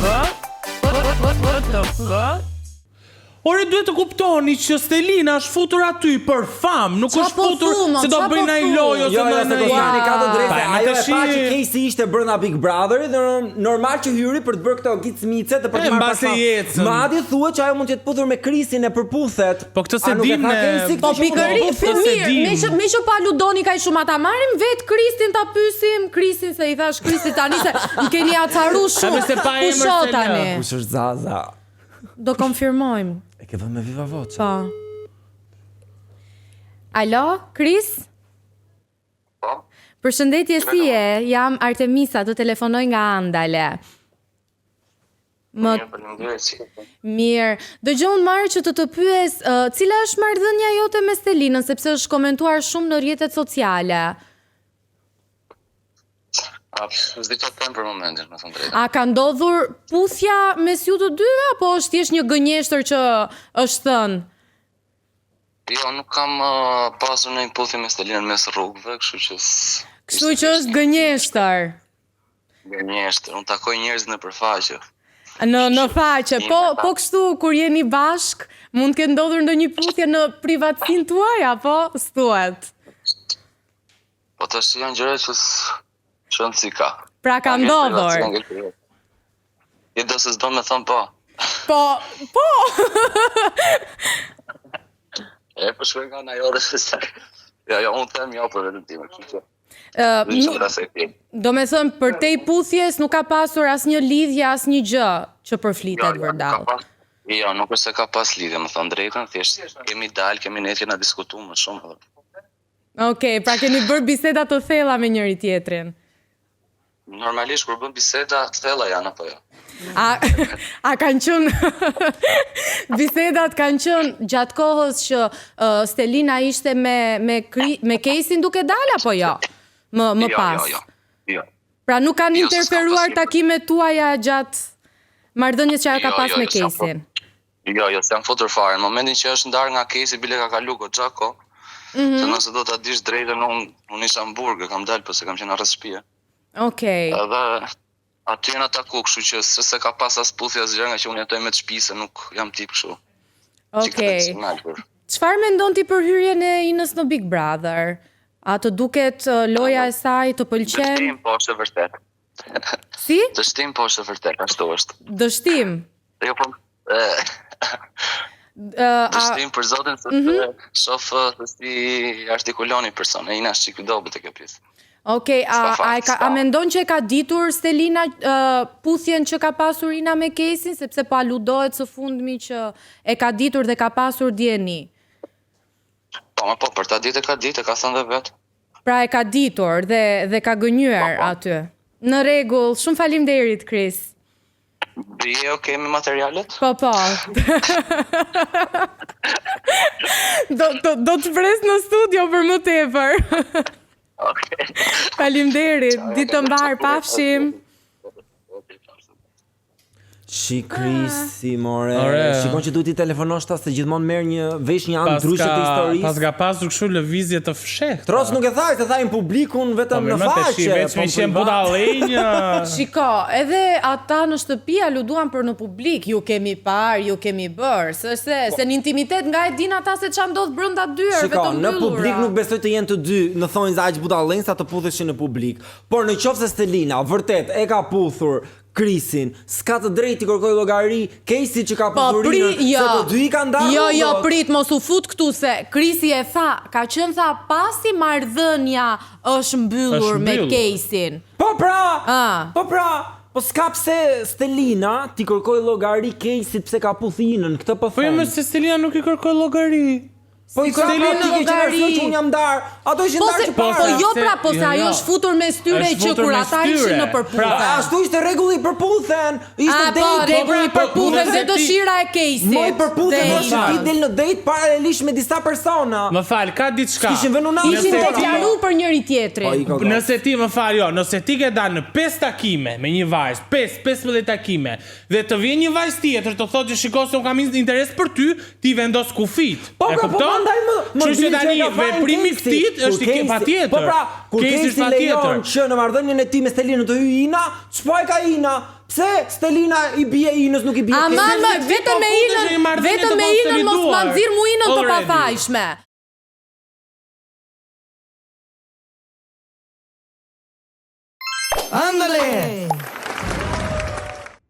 What the fuck? Ore, duhet të kuptoni që Stelina është futur aty për fam, nuk është futur se do bëjnë ai lojë ose se Kostani ka të drejtë. Ajo e pa që Casey ishte brenda Big Brother dhe normal që hyri për të bërë këto gicmice të për të marrë pasardhë. Madje thuhet që ajo mund të jetë puthur me Krisin e përputhet. Po këtë se dim ne. Po pikërisht, mirë, me që pa ludoni kaq shumë ata marrim vet Kristin ta pyesim, Krisin se i thash Krisit tani se më keni acaru shumë. Pusho tani. Kush është Zaza? Do konfirmojmë. E ke vënë me viva voce. Po. Alo, Kris? Po. Përshëndetje si je? Jam Artemisa, të telefonoj nga Andale. Mirë. Dëgjoj marrë që të pyes, cila është marrëdhënia jote me Stelinën, sepse është komentuar shumë në rrjetet sociale. S'di të them për momentin, më thënë drejtë. A ka ndodhur puthja mes ju të dyve, apo është thjesht një gënjeshtër që është thënë? Jo, nuk kam pasur në një puthje me Stelinën mes rrugëve, kështu që është gënjeshtër. Gënjeshtër, unë takoj njerëz në përfaqe. Në faqe, po kështu kur jeni bashk, mund të ketë ndodhur ndonjë puthje në privatësinë tuaj, apo s'thuhet? Po tash janë gjëra që shënë si ka. Pra ka ndodhur. Je do se s'do me thëmë po. Po. Po shkoj nga në jore se se. Jo, unë them jo për vetëm time. Do me thëmë, për te i puthjes nuk ka pasur asnjë lidhje, asnjë gjë që përflitet vërdall. Jo, nuk është se ka pas lidhje, më thënë drejtën, thjesht kemi dalë, kemi ne kena diskutuar më shumë. Okej, pra keni bërë biseda të thella me njëri tjetrin. Normalisht kur bën biseda, thella janë apo jo? A kanë qenë bisedat kanë qenë gjatë kohës që Stelina ishte me Casey duke dalë apo jo? Më pas. Jo. Pra nuk kanë interferuar takimet tuaja gjatë marrëdhënies që ajo ka pas me Casey. Jo, s'jam futur fare. Në momentin që është ndarë nga Casey, bile ka kalu goxha kohë. Se nëse do ta dish drejtën, unë isha në burg, kam dalë, po se kam qenë arrest shtëpie. Okej. Edhe aty në taku, kështu që se ka pas as puthje as gjë nga që unë jetoj me të shtëpi, se nuk jam tip kështu. Okej. Çfarë mendon ti për hyrjen e Inës në Big Brother? A të duket loja e saj të pëlqen? Dështim, po është e vërtet. Si? Dështim, po është e vërtet, ashtu është. Dështim? Jo, po... Dështim për zotin, se shof se si artikuloni person, e Ina është që dobët e kjo pjesë. Okej, a mendon që e ka ditur Stelina puthjen që ka pasur Ina me Casey, sepse po aludohet së fundmi që e ka ditur dhe ka pasur dieni? Po, për ta ditë e ka thënë dhe vetë. Pra e ka ditur dhe ka gënyer aty. Në rregull, shumë faleminderit, Kris. Bie okay me materialet? Po. Do të pres në studio për më tepër. Okej. Faleminderit, ditë të mbar, pafshim. Krisi, more. Shikon që duhet i telefonosh ta se gjithmonë merr një andryshe të historisë. Pas ka pasur kështu lëvizje të fshehtë. Tros nuk e thaj, të thajnë publikun vetëm në faqe. Vetëm ishin budallënj. Shiko, edhe ata në shtëpi aluduan për në publik, ju kemi parë, ju kemi bërë, se në intimitet nga e din ata se ç'a ndodh brenda dyerve vetëm mbyllura. Shiko, në publik nuk besoj të jenë të dy, në thonjë aq budallënj sa të putheshin në publik. Por në qoftë se Stelina vërtet e ka puthur Krisin, s'ka të drejtë i kërkoj llogari Casey që ka puthurinë, se të dy i kanë ndarë. Jo, prit, mos u fut këtu se Krisi e ka qenë pasi marrëdhënia është mbyllur me Casey. Po pra, po s'ka pse Stelina ti kërkoj llogari Casey pse ka puthinën, këtë po them. Po jo, se Stelina nuk i kërkoj llogari. Po i ka llogari që unë jam ndar. Ato ishin ndarë që para. Po jo pra, po se ajo është futur mes tyre që kur ata ishin në përputhje. Ashtu ishte rregulli i përputhen. Ishte date. Po rregulli i përputhen dhe dëshira e Casey. Moj përputhen është ti del në date paralelisht me disa persona. Më fal, ka diçka. Kishin vënë në ishin deklaruar për njëri tjetrin. Nëse ti më fal, nëse ti ke dalë në 5 takime me një vajzë, 15 takime, dhe të vjen një vajzë tjetër të thotë që shikoj se un kam interes për ty, ti vendos kufit. E kupton? Kështu që tani veprimi i këtij është i patjetër. Po pra, kur Kesi Kesi lejon që në marrëdhënien e tij me Stelinën të hyjë Ina, ç'po ka Ina? Pse Stelina i bie Inës nuk i bie Kesit? Aman, vetëm me Inën mos ma nxirr mu Inën të pafajshme. Ándale.